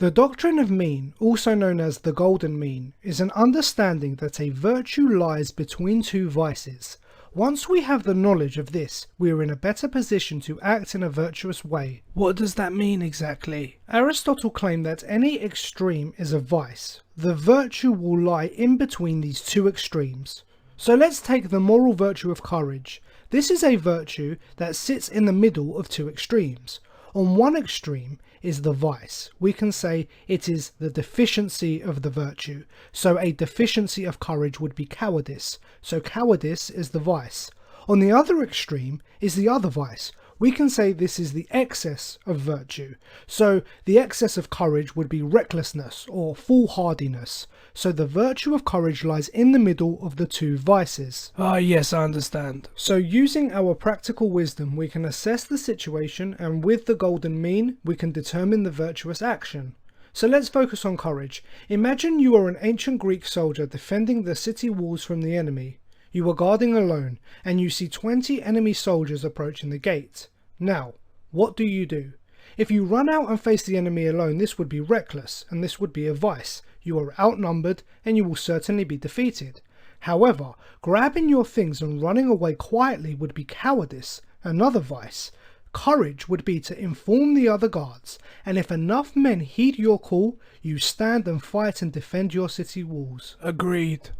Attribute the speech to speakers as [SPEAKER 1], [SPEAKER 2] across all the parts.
[SPEAKER 1] The doctrine of mean, also known as the golden mean, is an understanding that a virtue lies between two vices. Once we have the knowledge of this, we are in a better position to act in a virtuous way. What does that mean exactly? Aristotle claimed that any extreme is a vice. The virtue will lie in between these two extremes. So let's take the moral virtue of courage. This is a virtue that sits in the middle of two extremes. On one extreme is the vice. We can say it is the deficiency of the virtue. So a deficiency of courage would be cowardice. So cowardice is the vice. On the other extreme is the other vice. We can say this is the excess of virtue. So the excess of courage would be recklessness or foolhardiness. So the virtue of courage lies in the middle of the two vices. Ah, yes, I understand. So using our practical wisdom, we can assess the situation, and with the golden mean, we can determine the virtuous action. So let's focus on courage. Imagine you are an ancient Greek soldier defending the city walls from the enemy. You are guarding alone, and you see 20 enemy soldiers approaching the gate. Now, what do you do? If you run out and face the enemy alone, this would be reckless, and this would be a vice. You are outnumbered, and you will certainly be defeated. However, grabbing your things and running away quietly would be cowardice, another vice. Courage would be to inform the other guards, and if enough men heed your call, you stand and fight and defend your city walls. Agreed.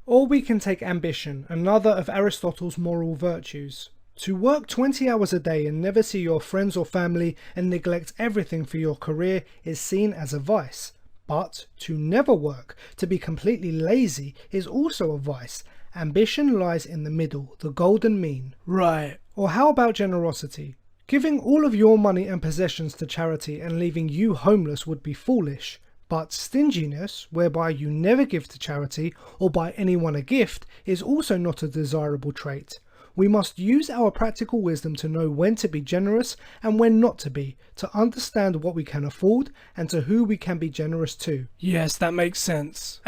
[SPEAKER 1] Or we can take ambition, another of Aristotle's moral virtues. To work 20 hours a day and never see your friends or family and neglect everything for your career is seen as a vice. But to never work, to be completely lazy, is also a vice. Ambition lies in the middle, the golden mean. Right. Or how about generosity? Giving all of your money and possessions to charity and leaving you homeless would be foolish. But stinginess, whereby you never give to charity or buy anyone a gift, is also not a desirable trait. We must use our practical wisdom to know when to be generous and when not to be, to understand what we can afford and to who we can be generous to. Yes, that makes sense.